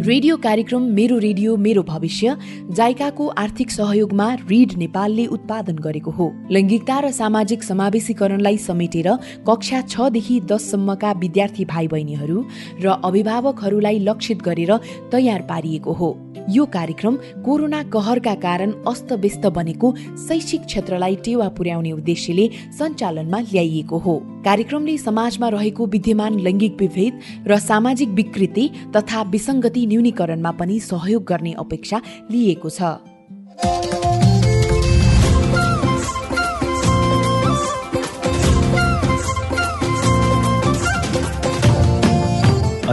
Radio कार्यक्रम मेरो radio मेरो भविष्य जाइकाको आर्थिक सहयोगमा रिड नेपालले उत्पादन गरेको हो। लैंगिकता र सामाजिक समावेशीकरणलाई समेटेर कक्षा 6 देखि 10 सम्मका विद्यार्थी भाइ बहिनीहरू र अभिभावकहरूलाई लक्षित गरेर तयार पारिएको हो। यो कार्यक्रम कोरोना कहरका कारण अस्तव्यस्त बनेको शैक्षिक क्षेत्रलाई टेवा पुर्याउने उद्देश्यले सञ्चालनमा ल्याइएको हो। कार्यक्रमले समाजमा रहेको विद्यमान लैंगिक विभेद र सामाजिक विकृति तथा विसङ्गति न्यूनीकरणमा पनि सहयोग गर्ने अपेक्षा लिएको छ।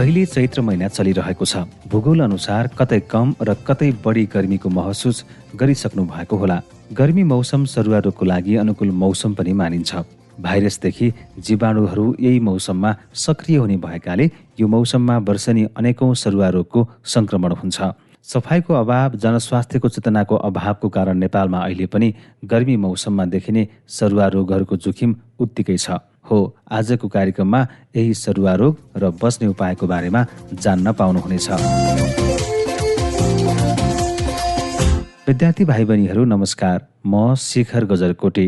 अहिले चैत्र महिना चलिरहेको छ। भूगोल अनुसार कतै कम र कतै बढी गर्मीको महसुस गरिसक्नु भएको होला। गर्मी मौसम सरुवा रोगको लागि अनुकूल मौसम पनि मानिन्छ। भाइरसदेखि जीवाणुहरू यही मौसममा सक्रिय हुने भएकाले यो मौसममा वर्षनी अनेकौं सरुवा रोगको संक्रमण हुन्छ। सफाइको अभाव, जनस्वास्थ्यको चेतनाको अभावको कारण नेपालमा अहिले पनि गर्मी मौसममा देखिने सरुवा रोगहरूको जोखिम उत्तिकै छ। हो, आजको कार्यक्रममा यही सरुवा रोग र बस्ने उपायको बारेमा जान्न पाउनुहुनेछ। विद्यार्थी भाइ बहिनीहरू नमस्कार, म शिखर गजरकोटे।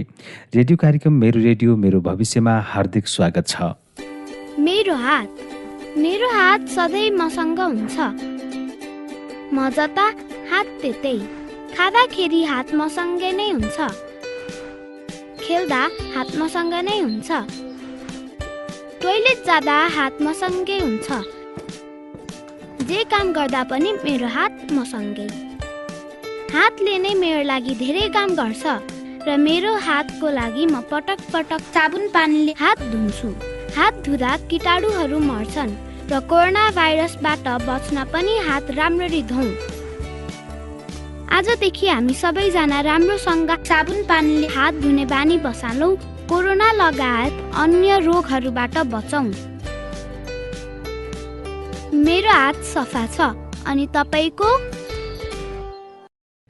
रेडियो कार्यक्रम मेरो रेडियो मेरो भविष्यमा हार्दिक स्वागत छ। मेरो हात सधैँ मसँग हुन्छ। म जता हात त्यतै, खाँदाखेरि हात मसँगै नै हुन्छ, खेल्दा हात मसँग नै हुन्छ, टोइलेट जाँदा हात मसँगै हुन्छ, जे काम गर्दा पनि मेरो हात मसँगै। हातले नै मेरो लागि धेरै काम गर्छ र मेरो हातको लागि म पटक पटक साबुन पानीले हात धुन्छु। हात धुँदा कीटाणुहरू मर्छन् र कोरोना भाइरसबाट बच्न पनि हात राम्ररी धौँ। आजदेखि हामी सबैजना राम्रोसँग साबुन पानीले हात धुने बानी बसालौँ। कोरोना लगायत अन्य रोगहरूबाट बचौँ। मेरो हात सफा छ, अनि तपाईको?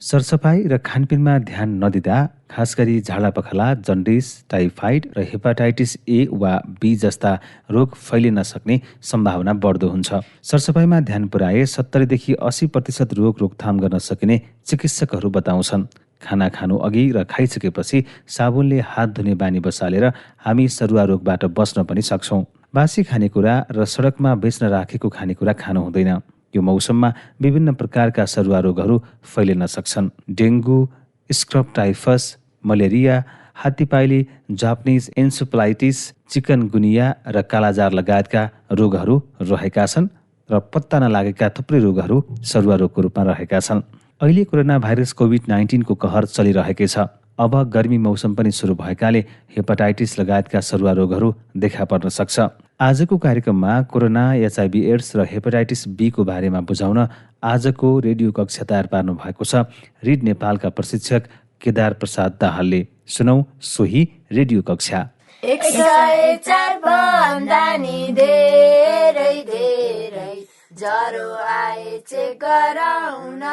सरसफाइ र खानपिनमा ध्यान नदिँदा खास गरी झाडापखाला, जन्डिस, टाइफाइड र हेपाटाइटिस ए वा बी जस्ता रोग फैलिन सक्ने सम्भावना बढ्दो हुन्छ। सरसफाइमा ध्यान पुर्याए 70 देखि 80% रोग रोकथाम गर्न सकिने चिकित्सकहरू बताउँछन्। खाना खानु अघि र खाइसकेपछि साबुनले हात धुने बानी बसालेर हामी सरुवा रोगबाट बस्न पनि सक्छौँ। बासी खानेकुरा र सडकमा बेच्न राखेको खानेकुरा खानु हुँदैन। यो मौसममा विभिन्न प्रकारका सरुवा रोगहरू फैलिन सक्छन्। डेङ्गु, स्क्रब टाइफस, मलेरिया, हात्तीपाइले, जापानिज एन्सेफलाइटिस, चिकनगुनिया र कालाजार लगायतका रोगहरू रहेका छन् र पत्ता नलागेका थुप्रै रोगहरू सरुवा रोगको रूपमा रहेका छन्। अहिले कोरोना भाइरस कोभिड-19 को कहर चलिरहेकै छ। अब गर्मी मौसम पनि सुरु भएकाले हेपाटाइटिस लगायतका सरुवा रोगहरू देखा पर्न सक्छ। आजको कार्यक्रममा कोरोना, एचआइभी एड्स र हेपाटाइटिस बी को बारेमा बुझाउन आजको रेडियो कक्षा तयार पार्नु भएको छ रिड नेपालका प्रशिक्षक केदार प्रसाद दाहालले। सुनौ सोही रेडियो कक्षा। 104 भन्दा नि धेरै धेरै ज्वरो आए चेक गराउन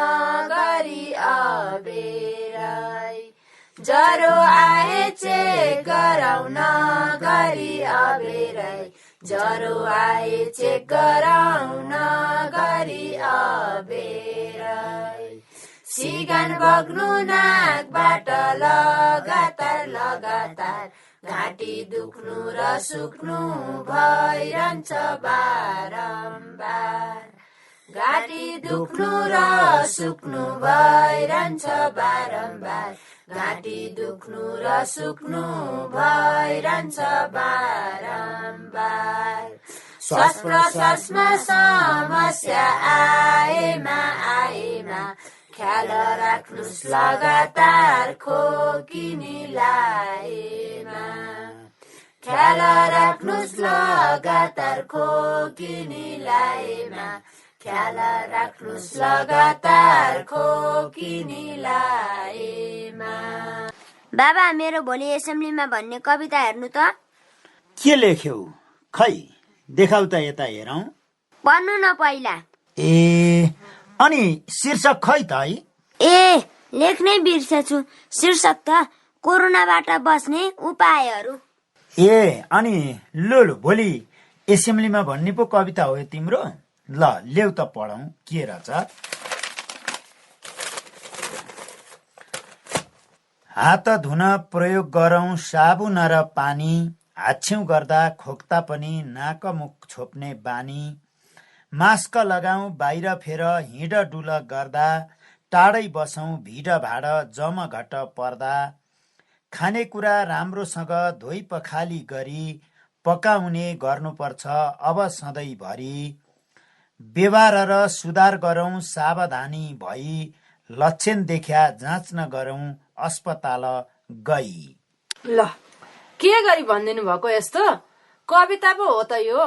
गरी अबेरै, ज्वरो आए चेक गराउन गरी अबेरै, ज्वरो आए चेक गराउन गरी अबेरै। सिगान बग्नु नाकबाट लगातार लगातार, घाँटी दुख्नु र सुक्नु भइरहन्छ बारम्बार, घाँटी दुख्नु र सुक्नु भइरहन्छ बारम्बार, घाँटी दुख्नु र सुक्नु भइरहन्छ बारम्बार। श्वास प्रश्वासमा समस्या आएमा ख्याल राख्नुस् लगातार खोकिनी लाएमा, ख्याल राख्नुस् लगातार खोकिनी लाएमा, ख्याल राख्नुस् लगातार खोकिनी लाएमा। बाबा, मेरो भोलि एसेम्ब्लीमा भन्ने कविता हेर्नु त। के लेख्यौ? खै देखाउ त, यता हेरौँ। पढ्नु न पहिला। ए, अनि शीर्षक खै त है? ए, लेख्नै बिर्सेछु। शीर्षक त कोरोनाबाट बस्ने उपायहरू। ए, अनि लु भोलि एसेम्ब्लीमा भन्ने पो कविता हो तिम्रो? ल लेउ त पढौँ के रहेछ। हात धुन प्रयोग गरौँ साबुन र पानी, हाच्छिउँ गर्दा खोक्दा पनि नाक मुख छोप्ने बानी। मास्क लगाऊ बाहिर फेर हिँडडुल गर्दा, टाढै बसौँ भिडभाड जमघट पर्दा। खानेकुरा राम्रोसँग धोइ पखाली गरी पकाउने गर्नुपर्छ अब सधैँभरि। व्यवहार र सुधार गरौँ सावधानी भई, लक्षण देखा जाँच्न गरौँ अस्पताल गई। ल के गरी भनिदिनु भएको यस्तो? कविता पो हो त यो,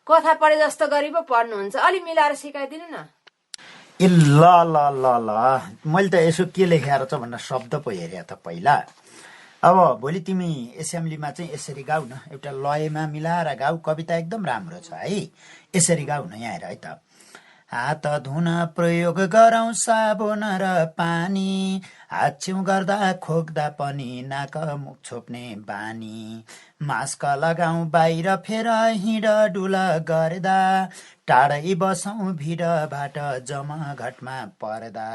कथा पढे जस्तो गरी पो पढ्नुहुन्छ, अलि मिलाएर सिकाइदिनु न। ए ल ल ल ल मैले त यसो के लेखेर छ भनेर शब्द पो हेरे त पहिला। अब भोलि तिमी एसेम्ब्लीमा चाहिँ यसरी गाउ न, एउटा लयमा मिलाएर गाउ, कविता एकदम राम्रो छ है। यसरी गाउ न यहाँ हेर है त। हात धुन प्रयोग गरौँ साबुन र पानी, हाच्छिउँ गर्दा खोक्दा पनि नाक मुख छोप्ने बानी। मास्क लगाऊ बाहिर फेर हिँडडुल गर्दा, टाढै बसौँ भिडबाट जमघटमा पर्दा।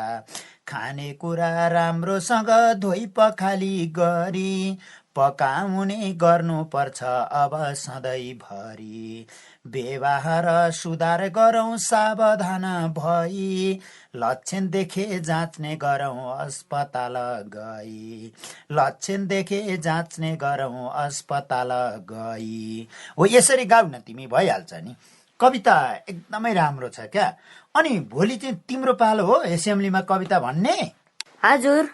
खानेकुरा राम्रोसँग धोइ पखाली गरी पकाउने गर्नुपर्छ अब सधैँभरि। व्यवहार सुधार गरौँ सावधान भई, लक्षण देखे जाँच्ने गरौँ अस्पताल गई। लक्षण देखे जाँच्ने गरौँ अस्पताल गई। हो यसरी गाउ न तिमी, भइहाल्छ नि। कविता एकदमै राम्रो छ क्या। अनि भोलि चाहिँ तिम्रो पालो हो एसेम्ब्लीमा कविता भन्ने? हजुर।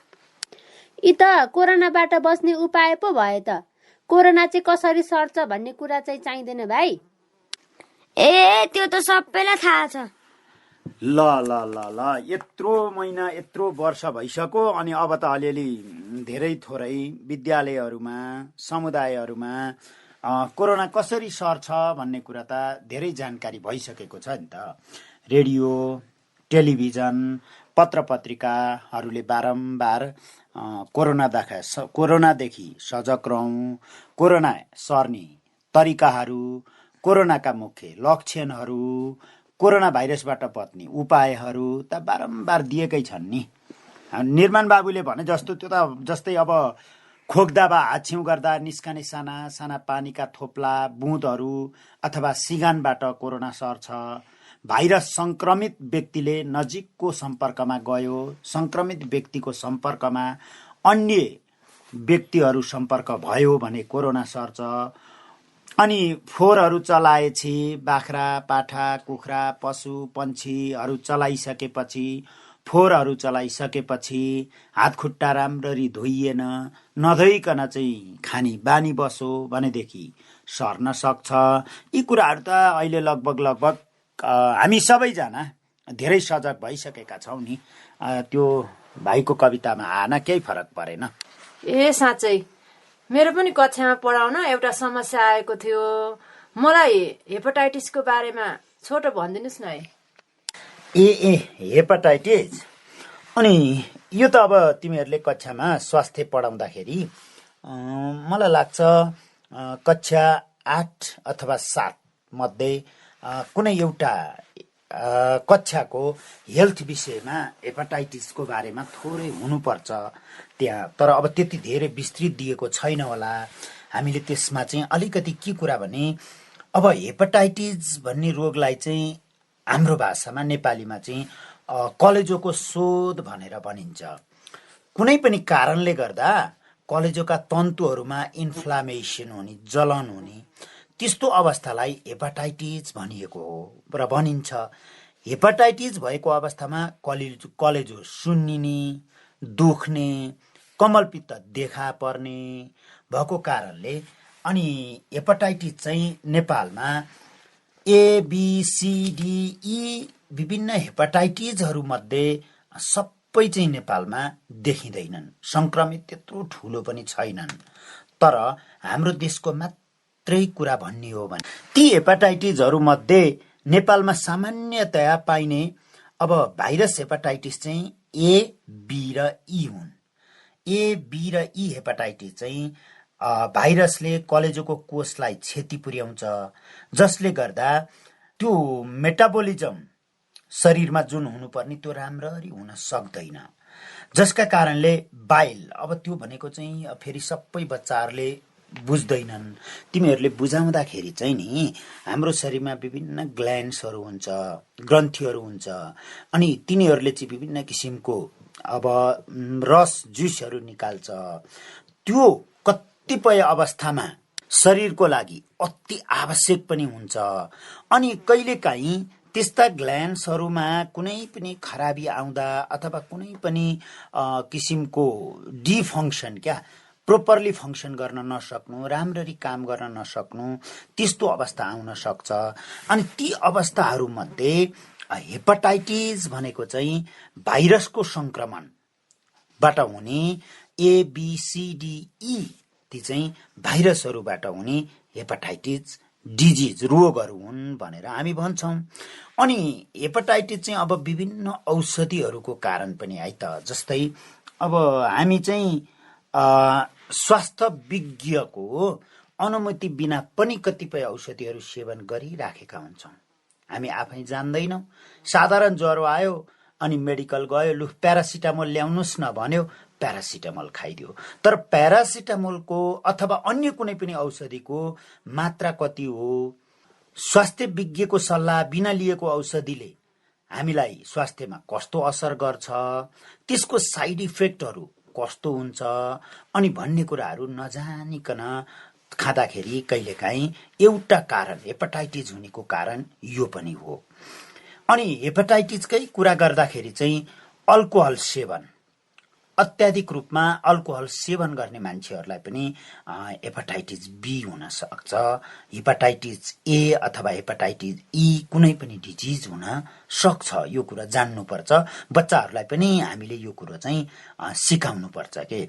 यी त कोरोनाबाट बस्ने उपाय पो भयो त। कोरोना चाहिँ कसरी सर्छ भन्ने कुरा चाहिँ चाहिँदैन भाइ। ए त्यो त सबैलाई थाहा छ। ल ल ल ल यत्रो महिना यत्रो वर्ष भइसक्यो, अनि अब त अलिअलि धेरै थोरै विद्यालयहरूमा समुदायहरूमा कोरोना कसरी सर्छ भन्ने कुरा त धेरै जानकारी भइसकेको छ नि त। रेडियो, टेलिभिजन, पत्र पत्रिकाहरूले बारम्बार कोरोनादेखि सजग रहौँ, कोरोना सर्ने तरिकाहरू, कोरोनाका मुख्य लक्षणहरू, कोरोना भाइरसबाट बच्ने उपायहरू त बारम्बार दिएकै छन् नि। निर्माण बाबुले भने जस्तो त्यो त जस्तै अब खोक्दा वा हाच्छिउँ गर्दा निस्कने साना साना पानीका थोप्ला बुँदहरू अथवा सिगानबाट कोरोना सर्छ। भाइरस संक्रमित व्यक्तिले नजिकको सम्पर्कमा गयो, संक्रमित व्यक्तिको सम्पर्कमा अन्य व्यक्तिहरू सम्पर्क भयो भने कोरोना सर्छ। अनि फोहोरहरू चलाएपछि बाख्रा पाठा कुखुरा पशु पन्छीहरू चलाइसकेपछि, फोहोरहरू चलाइसकेपछि हात खुट्टा राम्ररी धोइएन, नधोइकन चाहिँ खाने बानी बसो भनेदेखि सर्न सक्छ। यी कुराहरू त अहिले लगभग हामी सबैजना धेरै सजग भइसकेका छौँ नि। त्यो भाइको कवितामा आएन, केही फरक परेन। ए साँच्चै मेरो पनि कक्षामा पढाउन एउटा समस्या आएको थियो। मलाई हेपाटाइटिसको बारेमा छोटो भनिदिनुहोस् न है। ए हेपाटाइटिस? अनि यो त अब तिमीहरूले कक्षामा स्वास्थ्य पढाउँदाखेरि मलाई लाग्छ कक्षा 8 अथवा 7 मध्ये कुनै एउटा कक्षाको हेल्थ विषयमा हेपाटाइटिसको बारेमा थोरै हुनुपर्छ त्यहाँ। तर अब त्यति धेरै विस्तृत दिएको छैन होला। हामीले त्यसमा चाहिँ अलिकति के कुरा भने, अब हेपाटाइटिस भन्ने रोगलाई चाहिँ हाम्रो भाषामा नेपालीमा चाहिँ कलेजोको शोध भनेर भनिन्छ। कुनै पनि कारणले गर्दा कलेजोका तन्तुहरूमा इन्फ्लामेसन हुने, जलन हुने, त्यस्तो अवस्थालाई हेपाटाइटिस भनिएको हो र भनिन्छ। हेपाटाइटिस भएको अवस्थामा कलेजो सुन्निने, दुख्ने, कमलपित्त देखा पर्ने भएको कारणले अनि हेपाटाइटिस चाहिँ नेपालमा ABCDE विभिन्न हेपाटाइटिसहरू मध्ये सबै चाहिँ नेपालमा देखिँदैनन्। संक्रमित त्यत्रो ठुलो पनि छैनन्। तर हाम्रो देशको मात्रै कुरा भन्ने हो भने ती हेपाटाइटिसहरू मध्ये नेपालमा सामान्यतया पाइने अब भाइरस हेपाटाइटिस चाहिँ A, B र E हुन्। A, B र E हेपाटाइटिस चाहिँ भाइरसले कलेजोको कोषलाई क्षति पुर्याउँछ, जसले गर्दा त्यो मेटाबोलिजम शरीरमा जुन हुनुपर्ने त्यो राम्ररी हुन सक्दैन, जसका कारणले बाइल, अब त्यो भनेको चाहिँ फेरि सबै बच्चाहरूले बुझ्दैनन्। तिमीहरूले बुझाउँदाखेरि चाहिँ नि हाम्रो शरीरमा विभिन्न ग्ल्यान्ड्सहरू हुन्छ, ग्रन्थीहरू हुन्छ, अनि तिनीहरूले चाहिँ विभिन्न किसिमको अब रस जुसहरू निकाल्छ। त्यो कतिपय अवस्थामा शरीरको लागि अति आवश्यक पनि हुन्छ। अनि कहिलेकाहीँ त्यस्ता ग्ल्यान्ड्सहरूमा कुनै पनि खराबी आउँदा अथवा कुनै पनि किसिमको डिफङ्क्सन, प्रोपरली फङ्सन गर्न नसक्नु, राम्ररी काम गर्न नसक्नु, त्यस्तो अवस्था आउन सक्छ। अनि ती अवस्थाहरूमध्ये हेपाटाइटिस भनेको चाहिँ भाइरसको सङ्क्रमणबाट हुने ABCDE ती चाहिँ भाइरसहरूबाट हुने हेपाटाइटिस डिजिज रोगहरू हुन् भनेर हामी भन्छौँ। अनि हेपाटाइटिस चाहिँ अब विभिन्न औषधिहरूको कारण पनि है त, जस्तै अब हामी चाहिँ स्वास्थ्य विज्ञको अनुमति बिना पनि कतिपय औषधिहरू सेवन गरिराखेका हुन्छौँ। हामी आफै जान्दैनौँ। साधारण ज्वरो आयो अनि मेडिकल गयो, लु प्यारासिटामोल ल्याउनुहोस् न भन्यो, प्यारासिटामोल खाइदियो। तर प्यारासिटामोलको अथवा अन्य कुनै पनि औषधिको मात्रा कति हो, स्वास्थ्य विज्ञको सल्लाह बिना लिएको औषधिले हामीलाई स्वास्थ्यमा कस्तो असर गर्छ, त्यसको साइड इफेक्टहरू कस्तो हुन्छ, अनि भन्ने कुराहरू नजानिकन खाँदाखेरि कहिलेकाहीँ एउटा कारण हेपाटाइटिस हुनेको कारण यो पनि हो। अनि हेपाटाइटिसकै कुरा गर्दाखेरि चाहिँ अल्कोहल सेवन, अत्याधिक रूपमा अल्कोहल सेवन गर्ने मान्छेहरूलाई पनि हेपाटाइटिस बी हुन सक्छ। हेपाटाइटिस ए अथवा हेपाटाइटिस ई कुनै पनि डिजिज हुन सक्छ। यो कुरा जान्नुपर्छ। बच्चाहरूलाई पनि हामीले यो कुरो चाहिँ सिकाउनुपर्छ के।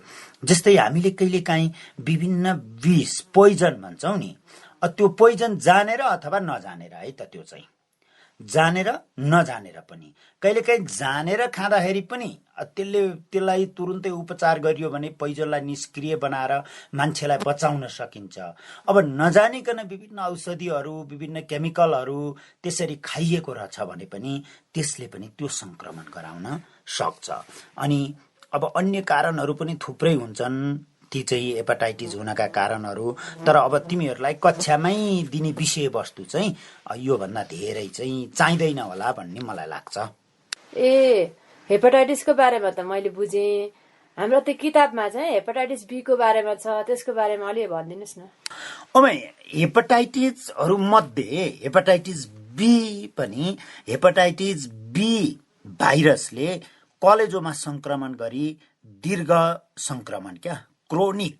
जस्तै हामीले कहिलेकाहीँ विभिन्न विष, पोइजन भन्छौँ नि, त्यो पोइजन जानेर अथवा नजानेर है त, त्यो चाहिँ जानेर नजानेर पनि, कहिलेकाहीँ जानेर खाँदाखेरि पनि त्यसलाई तुरुन्तै उपचार गरियो भने पोइजनलाई निष्क्रिय बनाएर मान्छेलाई बचाउन सकिन्छ। अब नजानिकन विभिन्न औषधिहरू, विभिन्न केमिकलहरू त्यसरी खाइएको रहेछ भने पनि त्यसले पनि त्यो सङ्क्रमण गराउन सक्छ। अनि अब अन्य कारणहरू पनि थुप्रै हुन्छन्, ती चाहिँ हेपाटाइटिस हुनका कारणहरू। तर अब तिमीहरूलाई कक्षामै दिने विषयवस्तु चाहिँ योभन्दा धेरै चाहिँ चाहिँदैन होला भन्ने मलाई लाग्छ। हेपाटाइटिसको बारेमा त मैले बुझेँ। हाम्रो त्यो किताबमा चाहिँ हेपाटाइटिस बी को बारेमा छ, त्यसको बारेमा अलि भनिदिनुहोस् न। अब हेपाटाइटिसहरू मध्ये हेपाटाइटिस बी पनि, हेपाटाइटिस बी भाइरसले कलेजोमा सङ्क्रमण गरी दीर्घ सङ्क्रमण, क्रोनिक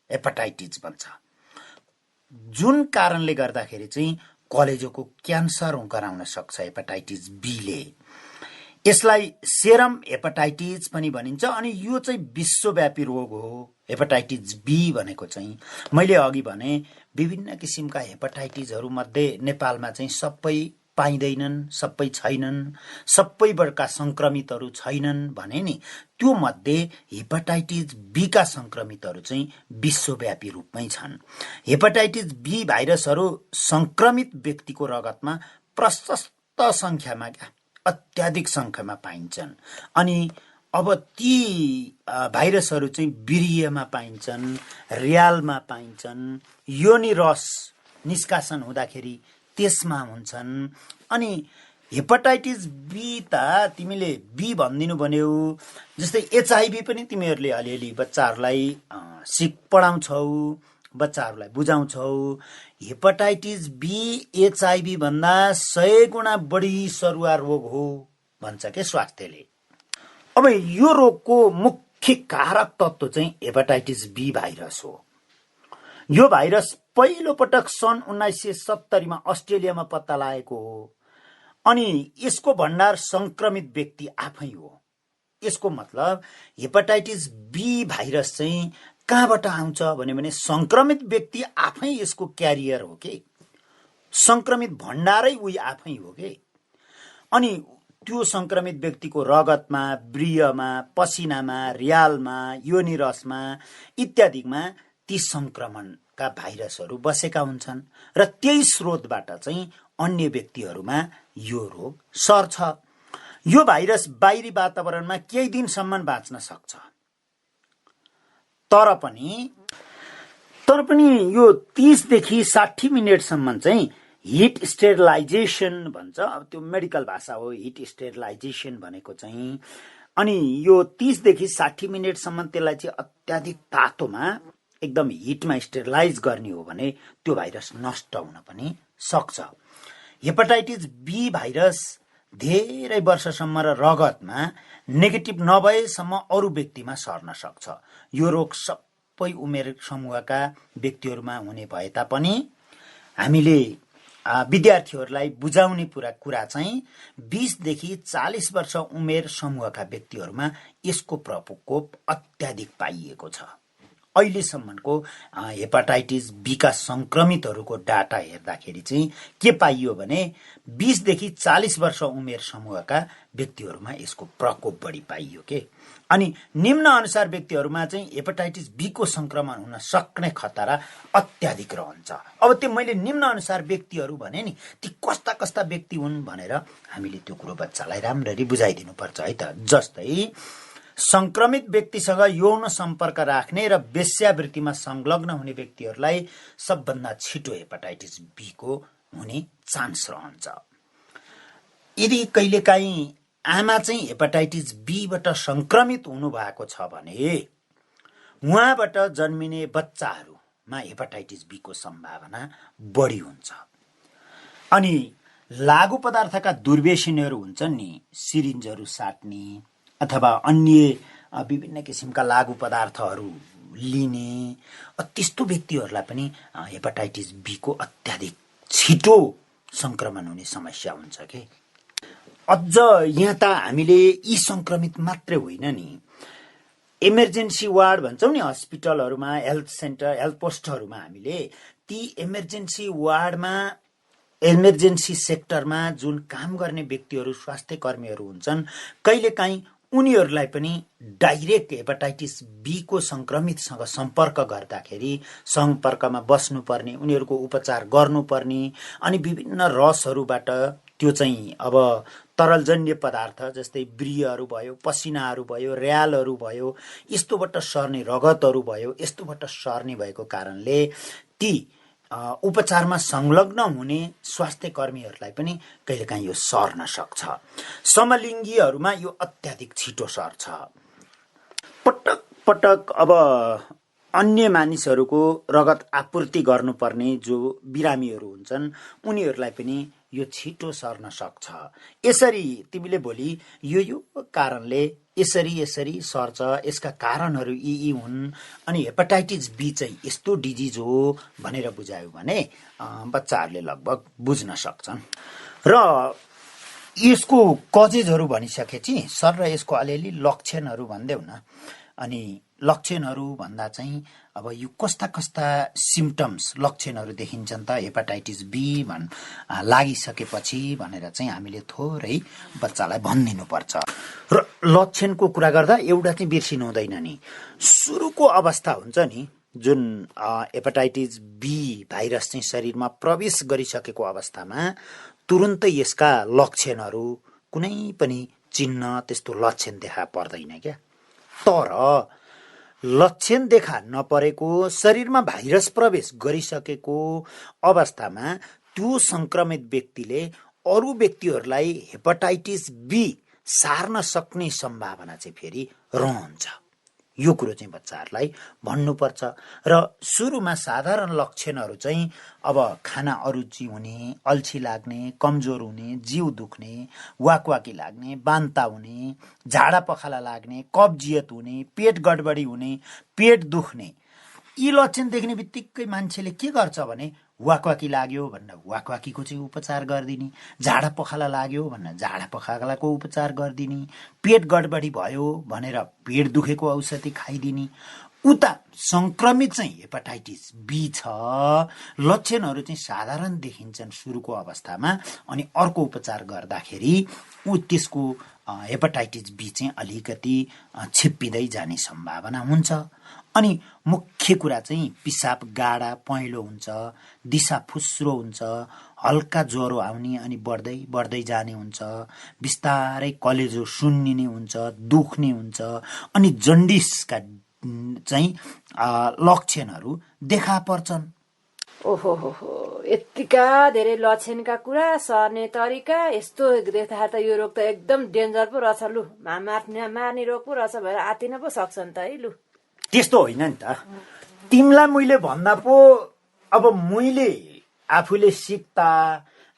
हेपाटाइटिस भन्छ, जुन कारणले गर्दाखेरि चाहिँ कलेजोको क्यान्सर गराउन सक्छ हेपाटाइटिस बीले। यसलाई सेरम हेपाटाइटिस पनि भनिन्छ। अनि यो चाहिँ विश्वव्यापी रोग हो हेपाटाइटिस बी भनेको चाहिँ। मैले अघि भने विभिन्न किसिमका हेपाटाइटिसहरू मध्ये नेपालमा चाहिँ सबै पाइँदैनन्, सबै छैनन्, सबैका सङ्क्रमितहरू छैनन् भने नि, त्यो मध्ये हेपाटाइटिस बीका सङ्क्रमितहरू चाहिँ विश्वव्यापी रूपमै छन्। हेपाटाइटिस बी भाइरसहरू सङ्क्रमित व्यक्तिको रगतमा प्रशस्त सङ्ख्यामा, अत्याधिक सङ्ख्यामा पाइन्छन्। अनि अब ती भाइरसहरू चाहिँ वीर्यमा पाइन्छन्, र्यालमा पाइन्छन्, योनि रस निष्कासन हुँदाखेरि त्यसमा हुन्छन्। अनि हेपाटाइटिस बी त तिमीले बी भनिदिनु भन्यौ, जस्तै एचआइभी पनि तिमीहरूले अलिअलि बच्चाहरूलाई पढाउँछौ, बच्चाहरूलाई बुझाउँछौ। हेपाटाइटिस बी एचआइभी भन्दा 100 गुणा बढी सरुवा रोग हो भन्छ के स्वास्थ्यले। अब यो रोगको मुख्य कारक तत्त्व चाहिँ हेपाटाइटिस बी भाइरस हो। यो भाइरस पहिलो पटक सन् 1970 मा अस्ट्रेलियामा पत्ता लागेको हो। अनि यसको भण्डार सङ्क्रमित व्यक्ति आफै हो। यसको मतलब हेपाटाइटिस बी भाइरस चाहिँ कहाँबाट आउँछ भने सङ्क्रमित व्यक्ति आफै यसको क्यारियर हो के, सङ्क्रमित भण्डारै उही आफै हो के। अनि त्यो सङ्क्रमित व्यक्तिको रगतमा, वीर्यमा, पसिनामा, र्यालमा, योनि रसमा इत्यादिमा ती सङ्क्रमणका भाइरसहरू बसेका हुन्छन् र त्यही स्रोतबाट चाहिँ अन्य व्यक्तिहरूमा यो रोग सर्छ। यो भाइरस बाहिरी वातावरणमा केही दिनसम्म बाँच्न सक्छ, तर पनि यो 30 देखि 60 मिनेटसम्म चाहिँ हिट स्टेरिलाइजेसन भन्छ। अब त्यो मेडिकल भाषा हो हिट स्टेरिलाइजेसन भनेको चाहिँ। अनि यो 30 देखि 60 मिनेटसम्म त्यसलाई चाहिँ अत्याधिक तातोमा एकदम हिटमा स्टेरिलाइज गर्ने हो भने त्यो भाइरस नष्ट हुन पनि सक्छ। हेपाटाइटिस बी भाइरस धेरै वर्षसम्म र रगतमा नेगेटिभ नभएसम्म अरू व्यक्तिमा सर्न सक्छ। यो रोग सबै उमेर समूहका व्यक्तिहरूमा हुने भए तापनि हामीले विद्यार्थीहरूलाई बुझाउने कुरा चाहिँ 20 देखि 40 वर्ष उमेर समूहका व्यक्तिहरूमा यसको प्रकोप अत्याधिक पाइएको छ। अहिलेसम्मको हेपाटाइटिस बीका संक्रमितहरूको डाटा हेर्दाखेरि चाहिँ के पाइयो भने 20 देखि 40 वर्ष उमेर समूहका व्यक्तिहरूमा यसको प्रकोप बढी पाइयो के। अनि निम्न अनुसार व्यक्तिहरूमा चाहिँ हेपाटाइटिस बीको संक्रमण हुन सक्ने खतरा अत्याधिक रहन्छ। अब त्यो मैले निम्न अनुसार व्यक्तिहरू भने नि ती कस्ता कस्ता व्यक्ति हुन् भनेर हामीले त्यो कुरो बच्चालाई राम्ररी बुझाइदिनु पर्छ है त। जस्तै संक्रमित व्यक्तिसँग यौन सम्पर्क राख्ने र वेश्यावृत्तिमा संलग्न हुने व्यक्तिहरूलाई सबभन्दा छिटो हेपाटाइटिस बीको हुने चान्स रहन्छ। यदि कहिलेकाहीँ आमा चाहिँ हेपाटाइटिस बीबाट संक्रमित हुनु भएको छ भने उहाँबाट जन्मिने बच्चाहरूमा हेपाटाइटिस बीको सम्भावना बढी हुन्छ। अनि लागु पदार्थका दुर्व्यसनीहरू हुन्छन् नि, सिरिन्जहरू साट्ने अथवा अन्य विभिन्न किसिमका लागु पदार्थहरू लिने, त्यस्तो व्यक्तिहरूलाई पनि हेपाटाइटिस बीको अत्याधिक छिटो संक्रमण हुने समस्या हुन्छ के। अझ यहाँ त हामीले यी संक्रमित मात्रै होइन नि, इमर्जेन्सी वार्ड भन्छौँ नि हस्पिटलहरूमा, हेल्थ सेन्टर, हेल्थ पोस्टहरूमा हामीले ती इमर्जेन्सी वार्डमा, इमर्जेन्सी सेक्टरमा जुन काम गर्ने व्यक्तिहरू, स्वास्थ्य कर्मीहरू हुन्छन्, कहिलेकाहीँ उनीहरूलाई पनि डाइरेक्ट हेपाटाइटिस बीको संक्रमितसँग सम्पर्क गर्दाखेरि सम्पर्कमा बस्नुपर्ने, उनीहरूको उपचार गर्नुपर्ने, अनि विभिन्न रसहरूबाट त्यो चाहिँ अब तरलजन्य पदार्थ जस्तै ब्रियहरू भयो, पसिनाहरू भयो, र्यालहरू भयो, यस्तोबाट सर्ने, रगतहरू भयो, यस्तोबाट सर्ने भएको कारणले ती उपचारमा संलग्न हुने स्वास्थ्य कर्मीहरूलाई पनि कहिलेकाहीँ यो सर्न सक्छ। समलिङ्गीहरूमा यो अत्याधिक छिटो सर्छ। पटक पटक अब अन्य मानिसहरूको रगत आपूर्ति गर्नुपर्ने जो बिरामीहरू हुन्छन् उनीहरूलाई पनि यो छिटो सर्न सक्छ। यसरी तिमीले भोलि यो कारणले यसरी सर्छ, यसका कारणहरू यी हुन्, अनि हेपाटाइटिस बी चाहिँ यस्तो डिजिज हो भनेर बुझायो भने बच्चाहरूले लगभग बुझ्न सक्छन्। र यसको कजेजहरू भनिसकेपछि सर र यसको अलिअलि लक्षणहरू भनिदेऊ न। अनि लक्षणहरू भन्दा चाहिँ अब यो कस्ता कस्ता सिम्पटम्स, लक्षणहरू देखिन्छन् त हेपाटाइटिस बी लागिसकेपछि भनेर चाहिँ हामीले थोरै बच्चालाई भनिदिनु पर्छ। र लक्षणको कुरा गर्दा एउटा चाहिँ बिर्सिनु हुँदैन नि, सुरुको अवस्था हुन्छ नि जुन हेपाटाइटिस बी भाइरस चाहिँ शरीरमा प्रवेश गरिसकेको अवस्थामा तुरुन्तै यसका लक्षणहरू कुनै पनि चिन्ह, त्यस्तो लक्षण देखा पर्दैन क्या। तर लक्षण देखा नपरेको, शरीरमा भाइरस प्रवेश गरिसकेको अवस्थामा त्यो संक्रमित व्यक्तिले अरू व्यक्तिहरूलाई हेपाटाइटिस बी सार्न सक्ने सम्भावना चाहिँ फेरि रहन्छ। यो कुरो चाहिँ बच्चाहरूलाई भन्नुपर्छ। र सुरुमा साधारण लक्षणहरू चाहिँ अब खाना अरुचि हुने, अल्छी लाग्ने, कमजोर हुने, जिउ दुख्ने, वाकवाकी लाग्ने, बान्ता हुने, झाडा पखाला लाग्ने, कब्जियत हुने, पेट गडबडी हुने, पेट दुख्ने, यी लक्षण देख्ने बित्तिकै मान्छेले के गर्छ भने वाकवाकी लाग्यो भनेर वाकवाकीको चाहिँ उपचार गरिदिने, झाडा पखाला लाग्यो भनेर झाडा पखालाको उपचार गरिदिने, पेट गडबडी भयो भनेर पेट दुखेको औषधि खाइदिने। उता संक्रमित चाहिँ हेपाटाइटिस बी छ, लक्षणहरू चाहिँ साधारण देखिन्छन् सुरुको अवस्थामा, अनि अर्को उपचार गर्दाखेरि त्यसको हेपाटाइटिस बी चाहिँ अलिकति छिप्पिँदै जाने सम्भावना हुन्छ। अनि मुख्य कुरा चाहिँ पिसाब गाडा पहेँलो हुन्छ, दिशा फुस्रो हुन्छ, हल्का ज्वरो आउने अनि बढ्दै बढ्दै जाने हुन्छ, बिस्तारै कलेजो सुन्निने हुन्छ, दुख्ने हुन्छ, अनि जन्डिसका चाहिँ लक्षणहरू देखा पर्छन्। ओहो हो यतिका धेरै लक्षणका कुरा, सर्ने तरिका यस्तो देख्दाखेरि त यो रोग त एकदम डेन्जर पो रहेछ। लु मार्ने रोग पो रहेछ भनेर आत्तिन पो सक्छ नि त है। लु त्यस्तो होइन नि त, तिमीलाई मैले भन्दा पो अब मैले आफूले सिक्दा,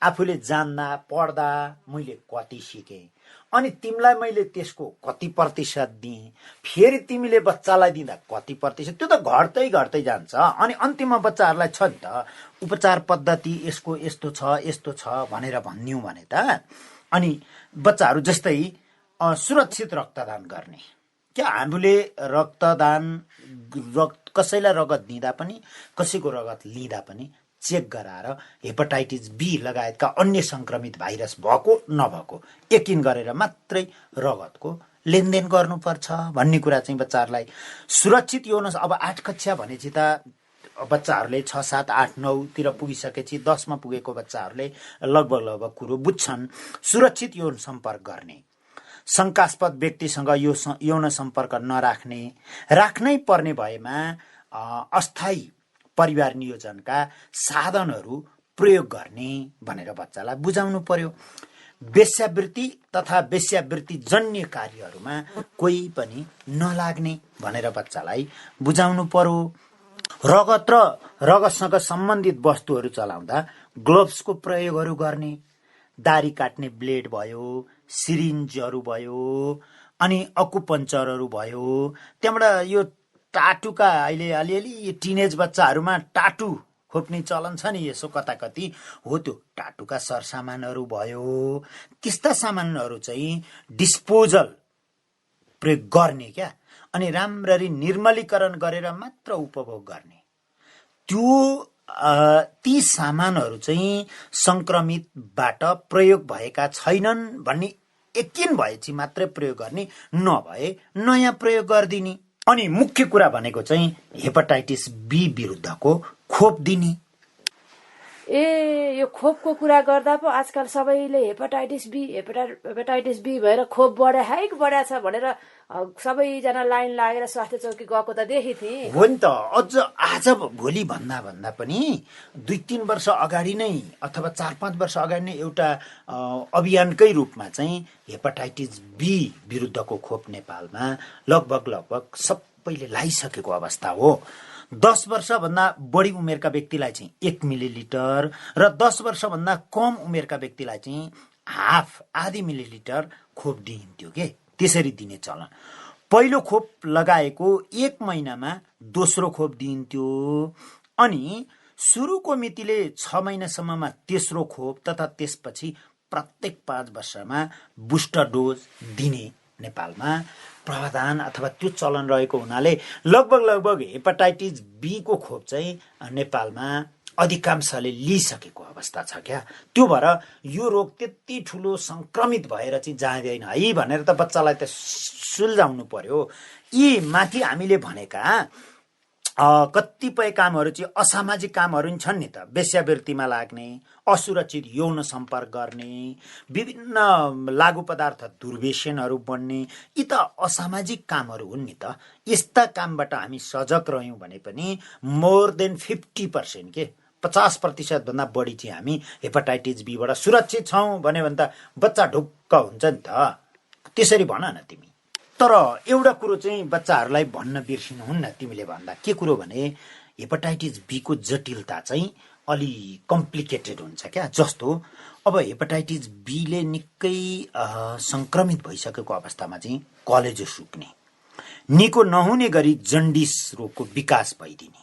आफूले जान्दा पढ्दा मैले कति सिकेँ, अनि तिमीलाई मैले त्यसको कति प्रतिशत दिएँ, फेरि तिमीले बच्चालाई दिँदा कति प्रतिशत, त्यो त घट्दै घट्दै जान्छ। अनि अन्तिममा बच्चाहरूलाई छ नि त उपचार पद्धति यसको यस्तो छ भनेर भनिदिउँ भने त, अनि बच्चाहरू जस्तै सुरक्षित रक्तदान गर्ने, क्या हामीले रक्तदान कसैलाई रगत दिँदा पनि कसैको रगत लिँदा पनि चेक गराएर हेपाटाइटिस बी लगायतका अन्य संक्रमित भाइरस भएको नभएको यकिन गरेर मात्रै रगतको लेनदेन गर्नुपर्छ भन्ने कुरा चाहिँ बच्चाहरूलाई सुरक्षित यौन। अब 8 कक्षा भनेपछि त बच्चाहरूले 6, 7, 8, 9 तिर पुगिसकेपछि 10 मा पुगेको बच्चाहरूले लगभग कुरो बुझ्छन्। सुरक्षित यौन सम्पर्क गर्ने, शङ्कास्पद व्यक्तिसँग यौन सम्पर्क नराख्ने, राख्नै पर्ने भएमा अस्थायी परिवार नियोजनका साधनहरू प्रयोग गर्ने भनेर बच्चालाई बुझाउनु पर्यो। वेश्यावृत्ति तथा वेश्यावृत्ति जन्य कार्यहरूमा कोही पनि नलाग्ने भनेर बच्चालाई बुझाउनु पर्यो। रगत र रगतसँग सम्बन्धित वस्तुहरू चलाउँदा ग्लोभ्सको प्रयोगहरू गर्ने, दारी काट्ने ब्लेड भयो, सिरिन्जहरू भयो, अनि अकुपञ्चरहरू भयो। त्यहाँबाट यो टाटुका अहिले अलिअलि टिनेज बच्चाहरूमा टाटु खोप्ने चलन छ नि, यसो कता कति हो, त्यो टाटुका सरसामानहरू भयो। त्यस्ता सामानहरू चाहिँ डिस्पोजल प्रयोग गर्ने क्या, अनि राम्ररी निर्मलीकरण गरेर मात्र उपभोग गर्ने। ती सामानहरू चाहिँ संक्रमितबाट प्रयोग भएका छैनन् भन्ने यकिन भएपछि मात्रै प्रयोग गर्ने, नभए नयाँ प्रयोग गरिदिने। अनि मुख्य कुरा भनेको चाहिँ हेपाटाइटिस बी विरुद्धको खोप दिने। यो खोपको कुरा गर्दा पो आजकल सबैले हेपाटाइटिस बी भएर खोप बढ्या छ भनेर सबैजना लाइन लागेर स्वास्थ्य चौकी गएको त देखेको थिएँ। हो नि त, अझ आज भोलि भन्दा पनि 2-3 वर्ष अगाडि नै अथवा 4-5 वर्ष अगाडि नै एउटा अभियानकै रूपमा चाहिँ हेपाटाइटिस बी विरुद्धको खोप नेपालमा लगभग सबैले लगाइसकेको अवस्था हो। 10 वर्षभन्दा बढी उमेरका व्यक्तिलाई चाहिँ 1 मिलिलिटर र 10 वर्षभन्दा कम उमेरका व्यक्तिलाई चाहिँ आधी मिलिलिटर खोप दिइन्थ्यो के, त्यसरी दिने चलन। पहिलो खोप लगाएको 1 महिनामा दोस्रो खोप दिइन्थ्यो, अनि सुरुको मितिले 6 महिनासम्ममा तेस्रो खोप तथा त्यसपछि प्रत्येक 5 वर्षमा बुस्टर डोज दिने नेपालमा प्रावधान अथवा त्यो चलन रहेको हुनाले लगभग हेपाटाइटिस बी को खोप चाहिँ नेपालमा अधिकांशले लिइसकेको अवस्था छ क्या। त्यो भएर यो रोग त्यति ठुलो संक्रमित भएर चाहिँ जाँदैन है भनेर त बच्चालाई त सुल्झाउनु पर्यो। यी माथि हामीले भनेका कतिपय कामहरू चाहिँ असामाजिक कामहरू नि छन् नि त, वेश्यावृत्तिमा लाग्ने, असुरक्षित यौन सम्पर्क गर्ने, विभिन्न लागु पदार्थ दुर्व्यसनहरू बन्ने, यी त असामाजिक कामहरू हुन् नि त। यस्ता कामबाट हामी सजग रह्यौँ भने पनि मोर देन 50% के 50% भन्दा बढी चाहिँ हामी हेपाटाइटिस बीबाट सुरक्षित छौँ भन्यो भने त बच्चा ढुक्क हुन्छ नि त। त्यसरी भन न तिमी। तर एउटा कुरो चाहिँ बच्चाहरूलाई भन्न बिर्सिनुहुन्न तिमीले भन्दा, के कुरो भने हेपाटाइटिस बी को जटिलता चाहिँ अलि कम्प्लिकेटेड हुन्छ क्या। जस्तो अब हेपाटाइटिस बीले निकै संक्रमित भइसकेको अवस्थामा चाहिँ कलेजो सुक्ने, निको नहुने गरी जन्डिस रोगको विकास भइदिने,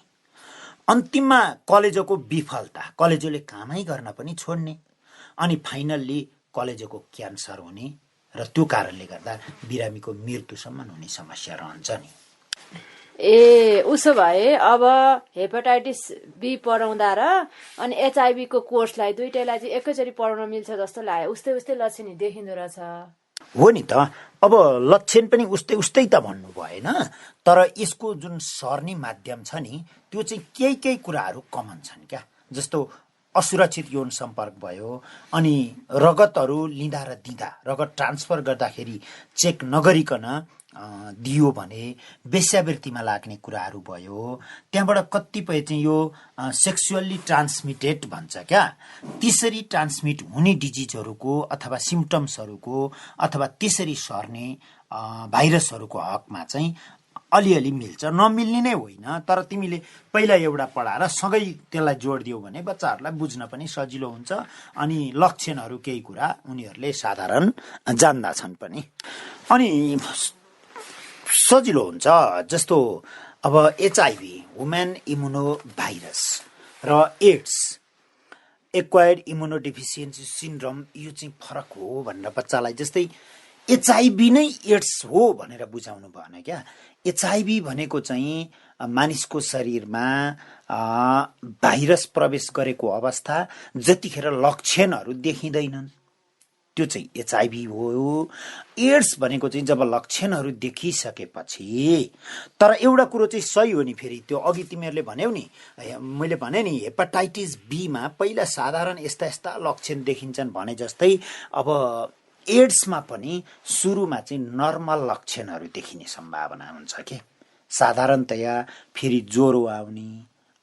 अन्तिममा कलेजोको विफलता, कलेजोले कामै गर्न पनि छोड्ने, अनि फाइनल्ली कलेजोको क्यान्सर हुने र त्यो कारणले गर्दा बिरामीको मृत्युसम्म हुने समस्या रहन्छ नि। उसो भए अब हेपाटाइटिस बी पढाउँदा र अनि एचआइभी को कोर्सलाई दुईटैलाई चाहिँ एकैचोटि पढाउन मिल्छ जस्तो लाग्यो। उस्तै लक्षण देखिँदो रहेछ। हो नि त। अब लक्षण पनि उस्तै उस्तै त भन्नु भएन, तर यसको जुन सर्ने माध्यम छ नि त्यो चाहिँ केही कुराहरू कमन छन् क्या। जस्तो असुरक्षित यौन सम्पर्क भयो, अनि रगतहरू लिँदा र दिँदा, रगत ट्रान्सफर गर्दाखेरि चेक नगरिकन दियो भने वेश्यावृत्तिमा लाग्ने कुराहरू भयो। त्यहाँबाट कतिपय चाहिँ यो सेक्सुअल्ली ट्रान्समिटेड भन्छ क्या, त्यसरी ट्रान्समिट हुने डिजिजहरूको अथवा सिम्पटम्सहरूको अथवा त्यसरी सर्ने भाइरसहरूको हकमा चाहिँ अलिअलि मिल्छ, नमिल्ने नै होइन। तर तिमीले पहिला एउटा पढाएर सँगै त्यसलाई जोड दियौ भने बच्चाहरूलाई बुझ्न पनि सजिलो हुन्छ, अनि लक्षणहरू केही कुरा उनीहरूले साधारण जान्दछन् पनि, अनि सजिलो हुन्छ। जस्तो अब HIV वुमेन इम्युनो भाइरस र एड्स एक्वायर्ड इम्युनोडेफिसियन्सी सिन्ड्रोम, यो चाहिँ फरक हो भनेर बच्चालाई, जस्तै HIV नै एड्स हो भनेर बुझाउनु भएन क्या। HIV भनेको चाहिँ मानिसको शरीरमा भाइरस प्रवेश गरेको अवस्था जतिखेर लक्षणहरू देखिँदैनन् त्यो चाहिँ HIV हो। एड्स भनेको चाहिँ जब लक्षणहरू देखिसकेपछि, तर एउटा कुरो चाहिँ सही हो नि, फेरि त्यो अघि तिमीहरूले भन्यौ नि, मैले भने नि हेपाटाइटिस बीमा पहिला साधारण यस्ता यस्ता लक्षण देखिन्छन् भने जस्तै अब एड्समा पनि सुरुमा चाहिँ नर्मल लक्षणहरू देखिने सम्भावना हुन्छ के। साधारणतया फेरि ज्वरो आउने,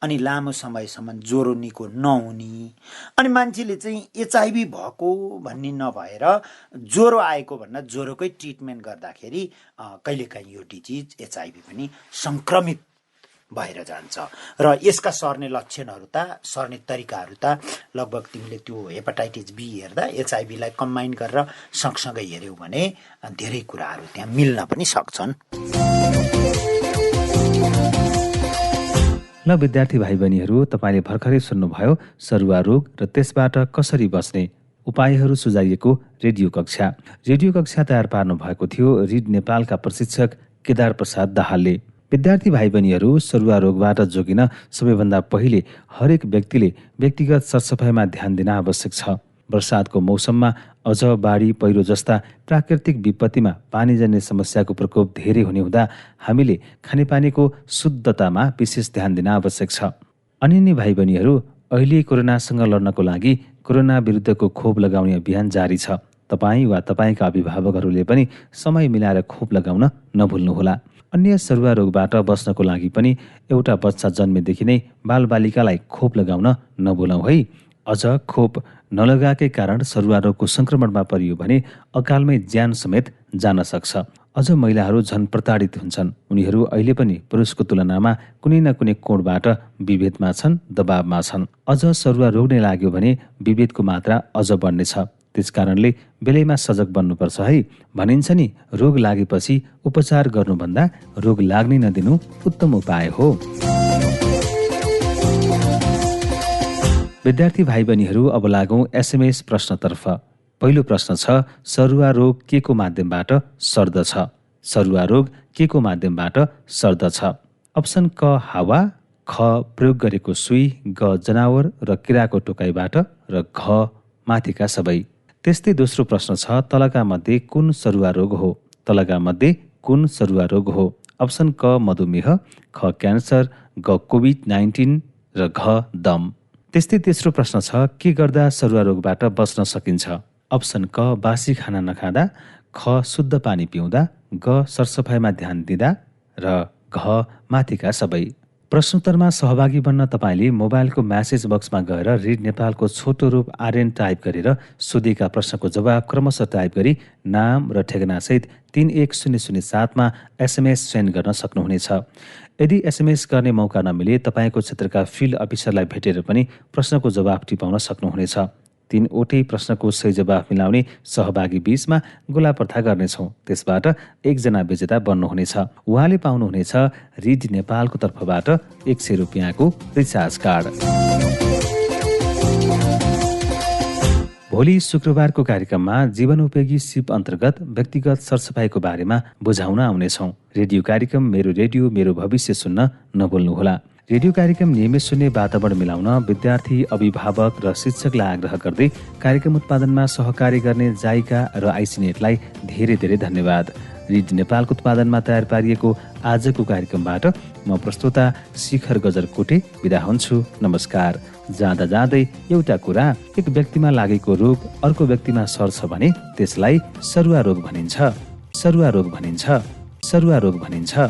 अनि लामो समयसम्म ज्वरो निको नहुने, अनि मान्छेले चाहिँ HIV भएको भन्ने नभएर ज्वरो आएको भन्दा ज्वरोकै ट्रिटमेन्ट गर्दाखेरि कहिलेकाहीँ यो डिजिज HIV पनि सङ्क्रमित भएर जान्छ। र यसका सर्ने लक्षणहरू त, सर्ने तरिकाहरू त लगभग तिमीले त्यो हेपाटाइटिस बी हेर्दा HIV लाई कम्बाइन गरेर सँगसँगै हेऱ्यौ भने धेरै कुराहरू त्यहाँ मिल्न पनि सक्छन्। ल विद्यार्थी भाइ बहिनीहरू, तपाईँले भर्खरै सुन्नुभयो सरुवा रोग र त्यसबाट कसरी बच्ने उपायहरू सुझाइएको रेडियो कक्षा। रेडियो कक्षा तयार पार्नु भएको थियो रिड नेपालका प्रशिक्षक केदार प्रसाद दाहालले। विद्यार्थी भाइ बहिनीहरू, सरुवा रोगबाट जोगिन सबैभन्दा पहिले हरेक व्यक्तिले व्यक्तिगत सरसफाइमा ध्यान दिन आवश्यक छ। वर्षातको मौसममा अझ बाढी पहिरो जस्ता प्राकृतिक विपत्तिमा पानीजन्य समस्याको प्रकोप धेरै हुने हुँदा हामीले खानेपानीको शुद्धतामा विशेष ध्यान दिन आवश्यक छ। अनि नि भाइ बहिनीहरू, अहिले कोरोनासँग लड्नको लागि कोरोना विरुद्धको खोप लगाउने अभियान जारी छ। तपाईँ वा तपाईँका अभिभावकहरूले पनि समय मिलाएर खोप लगाउन नभुल्नुहोला। अन्य सरुवा रोगबाट बच्नको लागि पनि एउटा बच्चा जन्मेदेखि नै बालबालिकालाई खोप लगाउन नभुलौँ है। अझ खोप नलगाएकै कारण सरुवा रोगको संक्रमणमा परियो भने अकालमै ज्यान समेत जान सक्छ। अझ महिलाहरू झन प्रताडित हुन्छन्। उनीहरू अहिले पनि पुरुषको तुलनामा कुनै न कुनै कोणबाट विभेदमा छन्, दबावमा छन्। अझ सरुवा रोग नै लाग्यो भने विभेदको मात्रा अझ बढ्नेछ। त्यसकारणले बेलैमा सजग बन्नुपर्छ है। भनिन्छ नि, रोग लागेपछि उपचार गर्नुभन्दा रोग लाग्नै नदिनु उत्तम उपाय हो। विद्यार्थी भाइ बहिनीहरू, अब लागौँ SMS प्रश्नतर्फ। पहिलो प्रश्न छ, सरुवा रोग के को माध्यमबाट सर्दछ? सरुवा रोग के को माध्यमबाट सर्दछ? अप्सन क हावा, ख प्रयोग गरेको सुई, ग जनावर र किराको टोकाइबाट र घ माथिका सबै। त्यस्तै दोस्रो प्रश्न छ, तलका मध्ये कुन सरुवा रोग हो? तलका मध्ये कुन सरुवा रोग हो? अप्सन क मधुमेह, ख क्यान्सर, ग कोभिड-19 र घ दम। त्यस्तै तेस्रो प्रश्न छ, के गर्दा सरुवा रोगबाट बच्न सकिन्छ? अप्सन क बासी खाना नखाँदा, ख शुद्ध पानी पिउँदा, ग सरसफाइमा ध्यान दिँदा र घ माथिका सबै। प्रश्नोत्तरमा सहभागी बन्न तपाईँले मोबाइलको म्यासेज बक्समा गएर रिड नेपालको छोटो रूप RN टाइप गरेर सोधिएका प्रश्नको जवाब क्रमशः टाइप गरी नाम र ठेगानासहित 31007मा SMS सेन्ड गर्न सक्नुहुनेछ। यदि SMS गर्ने मौका नमिले तपाईँको क्षेत्रका फिल्ड अफिसरलाई भेटेर पनि प्रश्नको जवाब टिपाउन सक्नुहुनेछ। 3वटै प्रश्नको सही जवाफ मिलाउने सहभागी 20मा गोलापर्था गर्नेछौँ। त्यसबाट 1 जना विजेता बन्नुहुनेछ। उहाँले पाउनुहुनेछ रिड नेपालको तर्फबाट 100 रुपियाँको रिचार्ज कार्ड। भोलि शुक्रबारको कार्यक्रममा जीवनोपयोगी सिप अन्तर्गत व्यक्तिगत सरसफाइको बारेमा बुझाउन आउनेछौँ। रेडियो कार्यक्रम मेरो रेडियो मेरो भविष्य सुन्न नभुल्नुहोला। रेडियो कार्यक्रम नियमित सुन्ने वातावरण मिलाउन विद्यार्थी, अभिभावक र शिक्षकलाई आग्रह गर्दै कार्यक्रम उत्पादनमा सहकारी गर्ने जाइका र आइसिनेटलाई धेरै धेरै धन्यवाद। रिड नेपालको उत्पादनमा तयार पारिएको आजको कार्यक्रमबाट म प्रस्तोता शिखर गजरकोटे बिदा हुन्छु। नमस्कार। जाँदा जाँदै एउटा कुरा, एक व्यक्तिमा लागेको रोग अर्को व्यक्तिमा सर्छ भने त्यसलाई सरुवा रोग भनिन्छ। सरुवा रोग भनिन्छ। सरुवा रोग भनिन्छ।